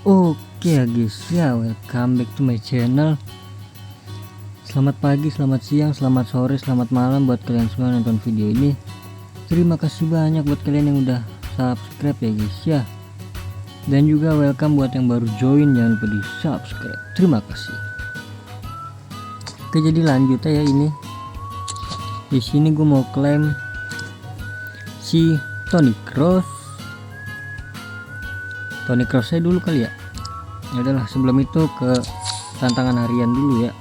Oke ya guys ya, welcome back to my channel. Selamat pagi, selamat siang, selamat sore, selamat malam buat kalian semua yang nonton video ini. Terima kasih banyak buat kalian yang udah subscribe ya guys ya. Dan juga welcome buat yang baru join, jangan lupa di subscribe. Terima kasih. Oke, jadi lanjut ya ini. Di sini gue mau klaim si Toni Kroos saya dulu kali ya. Ya udahlah, sebelum itu ke tantangan harian dulu ya.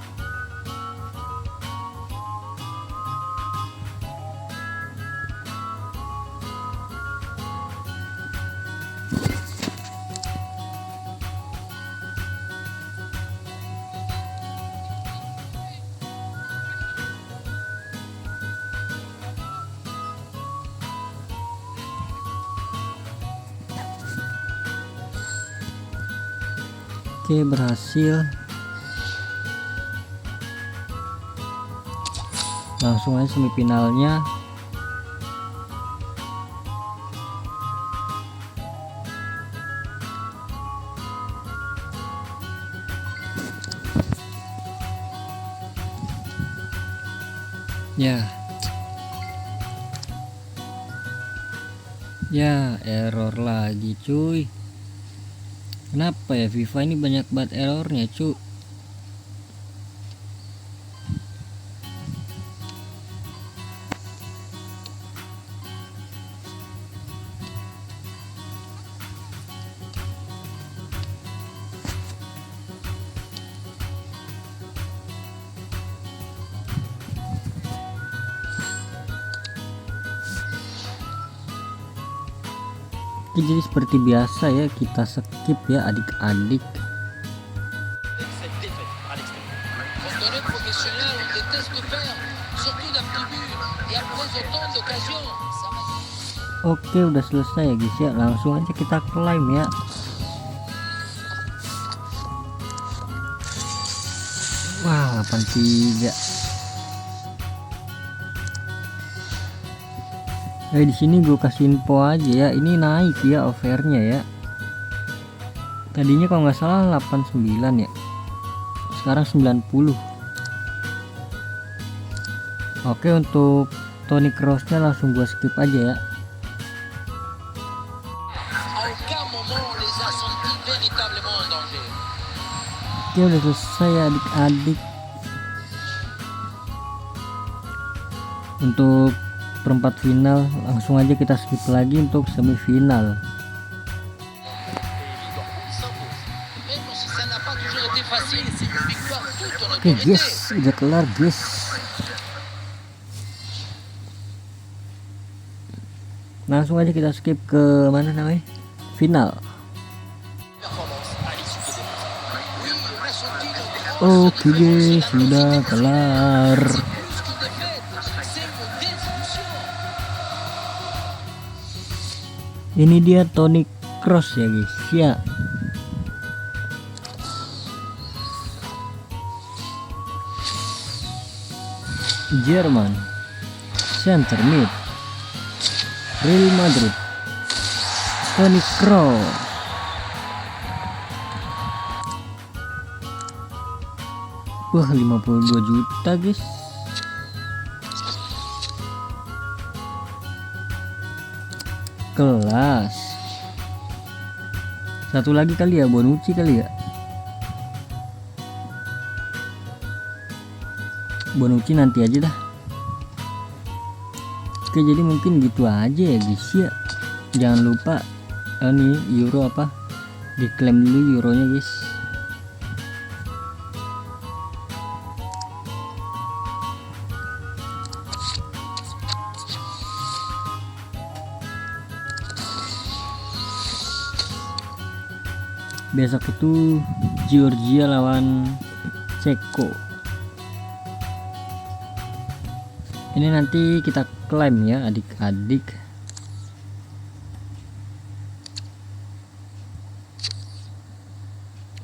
Oke, berhasil. Langsung aja semifinalnya. Ya, error lagi cuy. Kenapa ya FIFA ini banyak banget errornya cuy. Jadi seperti biasa ya, kita skip ya adik-adik. Oke, udah selesai ya guys ya, langsung aja kita klaim ya. Wah, 83. Di sini gue kasih info aja ya, ini naik ya overnya ya. Tadinya kalau nggak salah 89 ya, sekarang 90. Oke, untuk Toni Kroosnya langsung gue skip aja ya. Oke, udah selesai ya adik-adik. Untuk perempat final langsung aja kita skip lagi untuk semifinal. Oke guys, udah kelar guys. Langsung aja kita skip ke mana namanya, final. Oke guys, sudah kelar. Ini dia Toni Kroos ya guys ya. Jerman, center mid, Real Madrid, Toni Kroos. Wah, 52 juta guys. Kelas. Satu lagi kali ya, Bonucci kali ya. Bonucci nanti aja dah. Oke, jadi mungkin gitu aja ya guys ya. Jangan lupa nih euro apa, diklaim dulu euronya guys. Besok itu Georgia lawan Ceko. Ini nanti kita klaim ya adik-adik.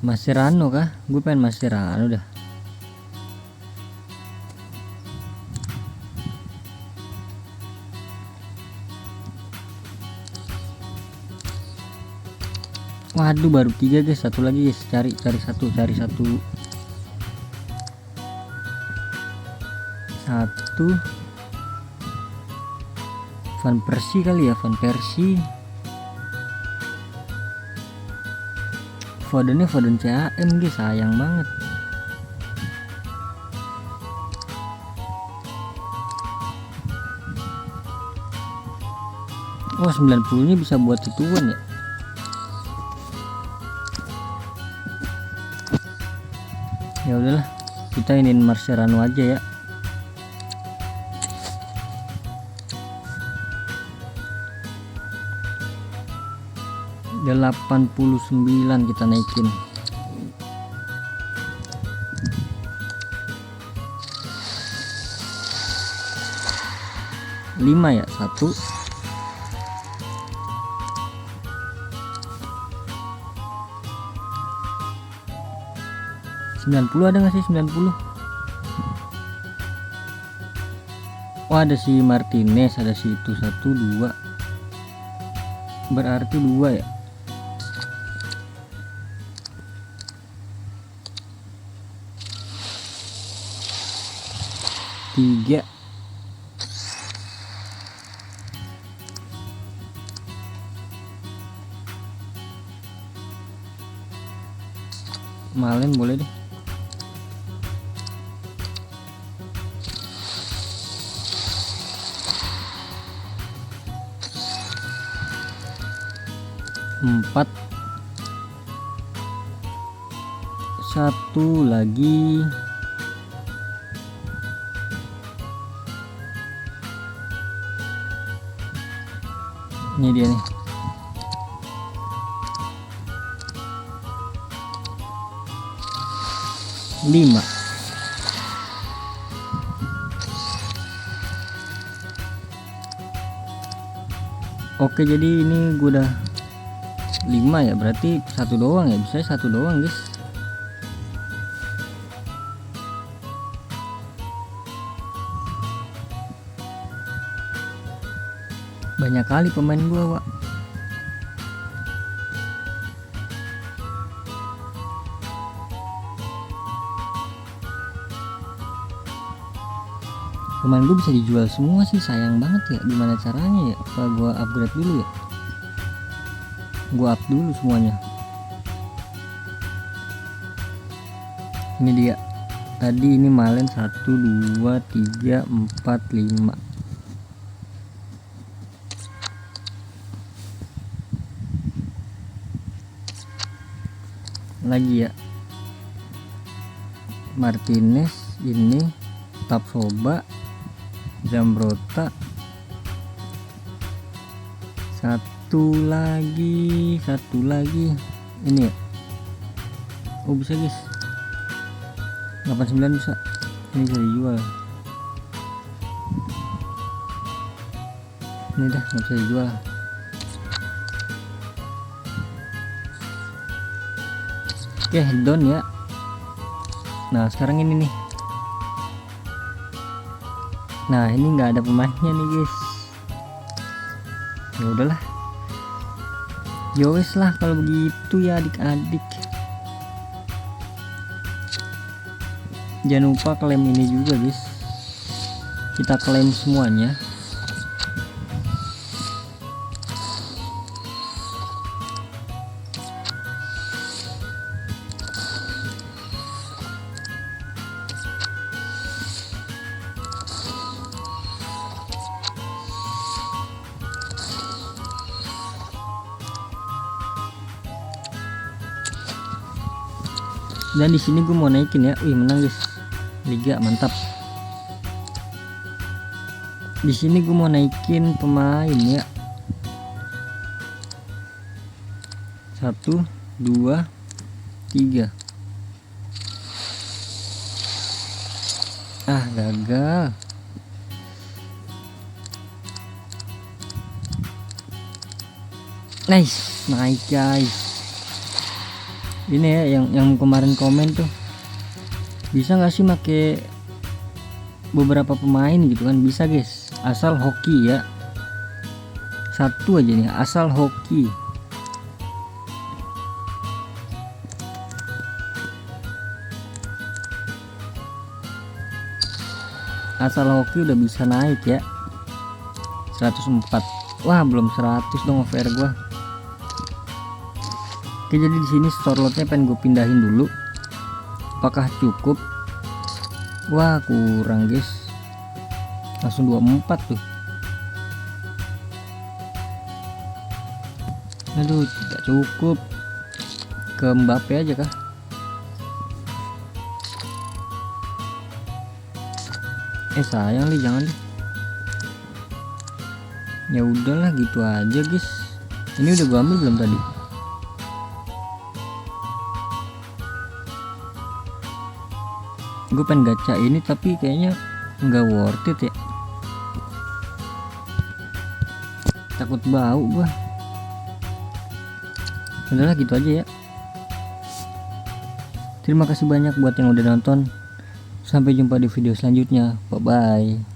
Mascherano kah? Gue pengen Mascherano dah. Waduh, baru 3 guys. Satu lagi guys, cari satu. Van Persie kali ya, Van Persie. Foden CAM guys, sayang banget. Wah, 90 nya bisa buat ituan ya. Ya udahlah, kita iniin Mascherano aja ya. Udah 89 kita naikin. Lima ya, 1 90 ada nggak sih 90? Oh, ada si Martinez, ada si itu 1 2, berarti 2 ya. Tiga. Malen boleh deh. Empat. Satu lagi. Ini dia nih. Lima. Oke, jadi ini gue udah 5 ya, berarti 1 doang ya, bisa 1 doang guys. Banyak kali pemain gua, Wak. Pemain gue bisa dijual semua sih, sayang banget ya. Gimana caranya ya? Apa gua upgrade dulu ya? Gua up dulu semuanya. Ini dia. Tadi ini Malen 1 2 3 4 5. Lagi ya, Martinez, ini Tapsoba, Zambrotta, satu lagi ini ya. Oh, bisa guys, 89 bisa, ini bisa dijual. Ini dah nggak bisa dijual. Oke, down ya. Nah, sekarang ini nih. Nah, ini nggak ada pemainnya nih guys. Ya udahlah. Yowes lah kalau begitu ya adik-adik. Jangan lupa klaim ini juga guys. Kita klaim semuanya. Dan di sini gue mau naikin ya. Wih, menang guys. Liga mantap. Di sini gue mau naikin pemain ya. 1 2 3. Ah, gagal. Nice, naik guys. Ini ya yang kemarin komen tuh, bisa nggak sih make beberapa pemain gitu kan? Bisa guys, asal hoki ya. Satu aja nih, asal hoki. asal hoki udah bisa naik ya. 104. Wah, belum 100 dong OVR gua. Oke, jadi di sini store lotnya pengen gue pindahin dulu. Apakah cukup? Wah, kurang guys. Langsung 24 tuh. Aduh, tidak cukup. Ke Mbappe aja kah? Sayang nih, jangan deh. Ya udahlah gitu aja guys. Ini udah gua ambil belum tadi? Gue pengen gacha ini tapi kayaknya nggak worth it ya. Takut bau gua. Udahlah gitu aja ya. Terima kasih banyak buat yang udah nonton. Sampai jumpa di video selanjutnya. Bye bye.